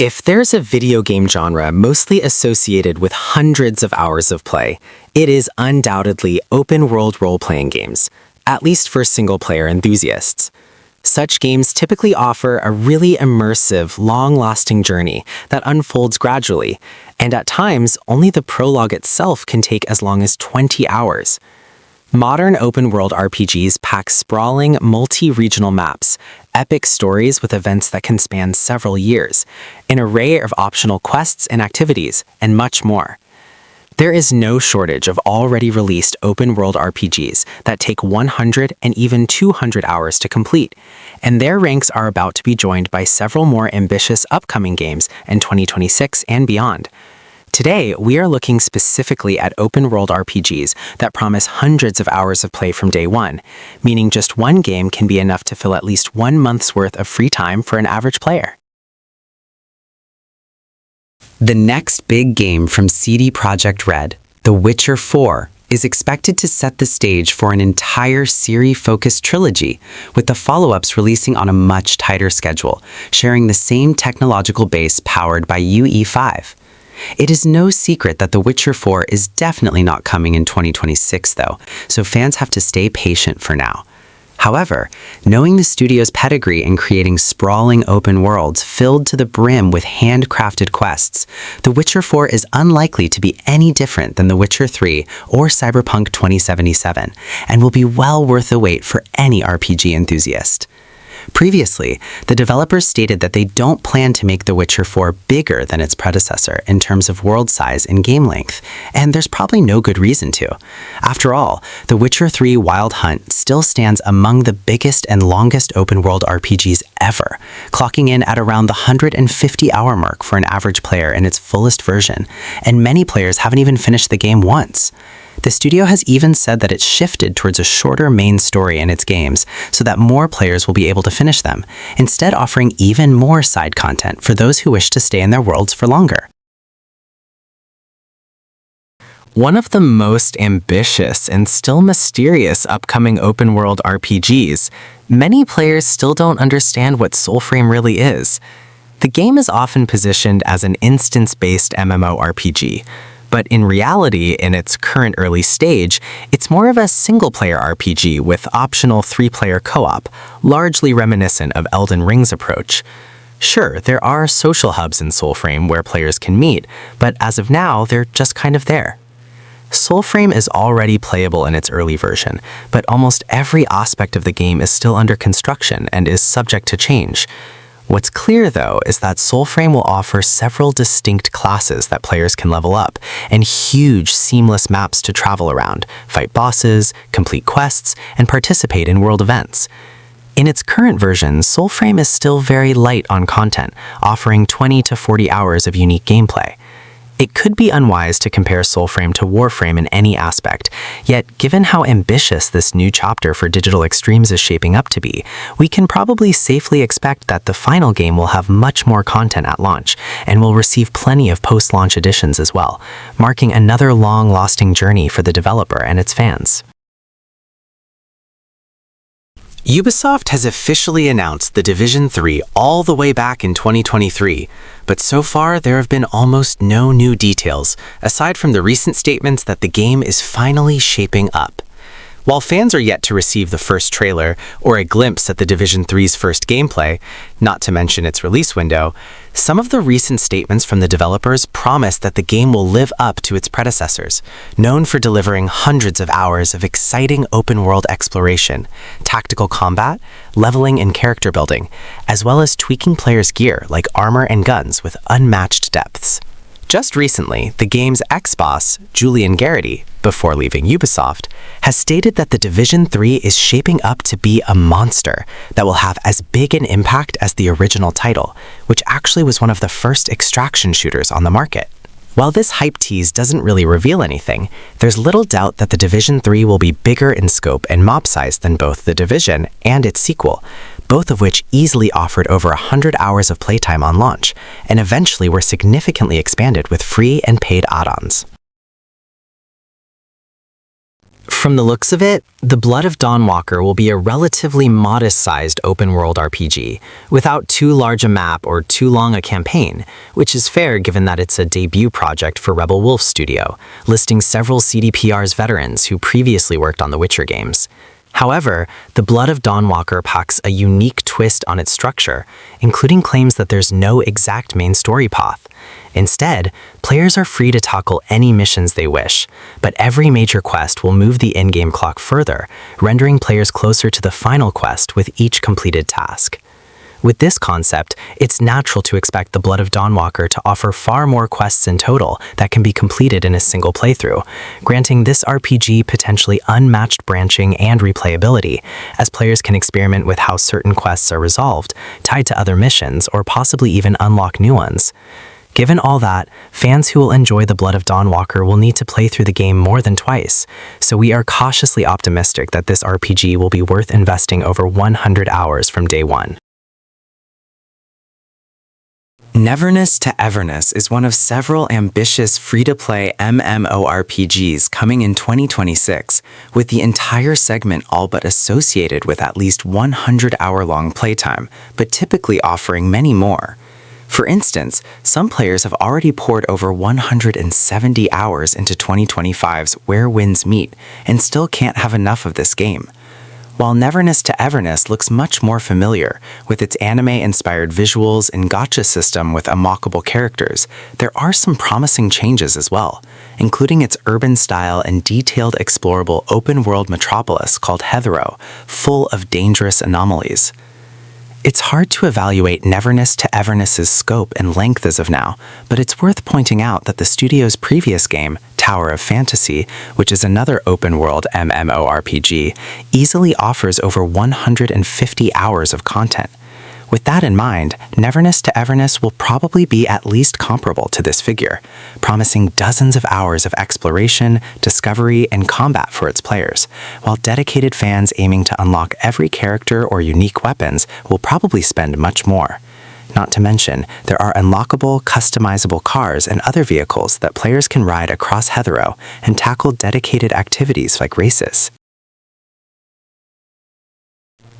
If there's a video game genre mostly associated with hundreds of hours of play, it is undoubtedly open-world role-playing games, at least for single-player enthusiasts. Such games typically offer a really immersive, long-lasting journey that unfolds gradually, and at times, only the prologue itself can take as long as 20 hours. Modern open-world RPGs pack sprawling, multi-regional maps, epic stories with events that can span several years, an array of optional quests and activities, and much more. There is no shortage of already released open-world RPGs that take 100 and even 200 hours to complete, and their ranks are about to be joined by several more ambitious upcoming games in 2026 and beyond. Today, we are looking specifically at open-world RPGs that promise hundreds of hours of play from day one, meaning just one game can be enough to fill at least 1 month's worth of free time for an average player. The next big game from CD Projekt Red, The Witcher 4, is expected to set the stage for an entire Ciri-focused trilogy, with the follow-ups releasing on a much tighter schedule, sharing the same technological base powered by UE5. It is no secret that The Witcher 4 is definitely not coming in 2026 though, so fans have to stay patient for now. However, knowing the studio's pedigree in creating sprawling open worlds filled to the brim with handcrafted quests, The Witcher 4 is unlikely to be any different than The Witcher 3 or Cyberpunk 2077, and will be well worth the wait for any RPG enthusiast. Previously, the developers stated that they don't plan to make The Witcher 4 bigger than its predecessor in terms of world size and game length, and there's probably no good reason to. After all, The Witcher 3 Wild Hunt still stands among the biggest and longest open-world RPGs ever, clocking in at around the 150-hour mark for an average player in its fullest version, and many players haven't even finished the game once. The studio has even said that it's shifted towards a shorter main story in its games so that more players will be able to finish them, instead offering even more side content for those who wish to stay in their worlds for longer. One of the most ambitious and still mysterious upcoming open-world RPGs, many players still don't understand what Soulframe really is. The game is often positioned as an instance-based MMORPG, but in reality, in its current early stage, it's more of a single-player RPG with optional 3-player co-op, largely reminiscent of Elden Ring's approach. Sure, there are social hubs in Soulframe where players can meet, but as of now, they're just kind of there. Soulframe is already playable in its early version, but almost every aspect of the game is still under construction and is subject to change. What's clear, though, is that Soulframe will offer several distinct classes that players can level up, and huge, seamless maps to travel around, fight bosses, complete quests, and participate in world events. In its current version, Soulframe is still very light on content, offering 20 to 40 hours of unique gameplay. It could be unwise to compare Soulframe to Warframe in any aspect, yet given how ambitious this new chapter for Digital Extremes is shaping up to be, we can probably safely expect that the final game will have much more content at launch, and will receive plenty of post-launch additions as well, marking another long-lasting journey for the developer and its fans. Ubisoft has officially announced The Division 3 all the way back in 2023, but so far there have been almost no new details, aside from the recent statements that the game is finally shaping up. While fans are yet to receive the first trailer or a glimpse at The Division 3's first gameplay, not to mention its release window, some of the recent statements from the developers promise that the game will live up to its predecessors, known for delivering hundreds of hours of exciting open-world exploration, tactical combat, leveling and character building, as well as tweaking players' gear like armor and guns with unmatched depths. Just recently, the game's ex-boss, Julian Garrity, before leaving Ubisoft, has stated that The Division 3 is shaping up to be a monster that will have as big an impact as the original title, which actually was one of the first extraction shooters on the market. While this hype tease doesn't really reveal anything, there's little doubt that The Division 3 will be bigger in scope and mob size than both The Division and its sequel, both of which easily offered over 100 hours of playtime on launch, and eventually were significantly expanded with free and paid add-ons. From the looks of it, The Blood of Dawnwalker will be a relatively modest-sized open-world RPG, without too large a map or too long a campaign, which is fair given that it's a debut project for Rebel Wolf Studio, listing several CDPR's veterans who previously worked on the Witcher games. However, The Blood of Dawnwalker packs a unique twist on its structure, including claims that there's no exact main story path. Instead, players are free to tackle any missions they wish, but every major quest will move the in-game clock further, rendering players closer to the final quest with each completed task. With this concept, it's natural to expect The Blood of Dawnwalker to offer far more quests in total that can be completed in a single playthrough, granting this RPG potentially unmatched branching and replayability, as players can experiment with how certain quests are resolved, tied to other missions, or possibly even unlock new ones. Given all that, fans who will enjoy The Blood of Dawnwalker will need to play through the game more than twice, so we are cautiously optimistic that this RPG will be worth investing over 100 hours from day one. Neverness to Everness is one of several ambitious free-to-play MMORPGs coming in 2026, with the entire segment all but associated with at least 100-hour-long playtime, but typically offering many more. For instance, some players have already poured over 170 hours into 2025's Where Winds Meet and still can't have enough of this game. While Neverness to Everness looks much more familiar, with its anime-inspired visuals and gacha system with unlockable characters, there are some promising changes as well, including its urban style and detailed explorable open-world metropolis called Heathrow, full of dangerous anomalies. It's hard to evaluate Neverness to Everness's scope and length as of now, but it's worth pointing out that the studio's previous game, Tower of Fantasy, which is another open-world MMORPG, easily offers over 150 hours of content. With that in mind, Neverness to Everness will probably be at least comparable to this figure, promising dozens of hours of exploration, discovery, and combat for its players, while dedicated fans aiming to unlock every character or unique weapons will probably spend much more. Not to mention, there are unlockable, customizable cars and other vehicles that players can ride across Heathrow and tackle dedicated activities like races.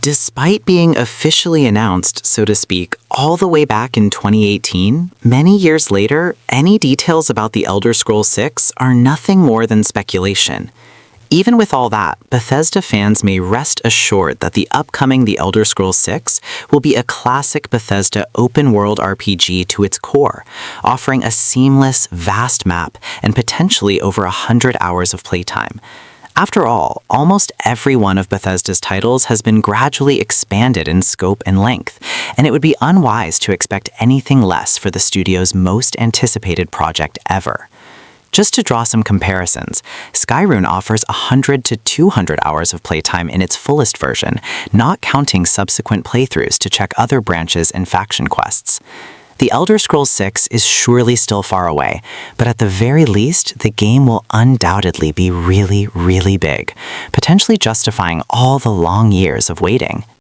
Despite being officially announced, so to speak, all the way back in 2018, many years later, any details about The Elder Scrolls 6 are nothing more than speculation. Even with all that, Bethesda fans may rest assured that the upcoming The Elder Scrolls 6 will be a classic Bethesda open-world RPG to its core, offering a seamless, vast map and potentially over 100 hours of playtime. After all, almost every one of Bethesda's titles has been gradually expanded in scope and length, and it would be unwise to expect anything less for the studio's most anticipated project ever. Just to draw some comparisons, Skyrim offers 100 to 200 hours of playtime in its fullest version, not counting subsequent playthroughs to check other branches and faction quests. The Elder Scrolls 6 is surely still far away, but at the very least, the game will undoubtedly be really, really big, potentially justifying all the long years of waiting.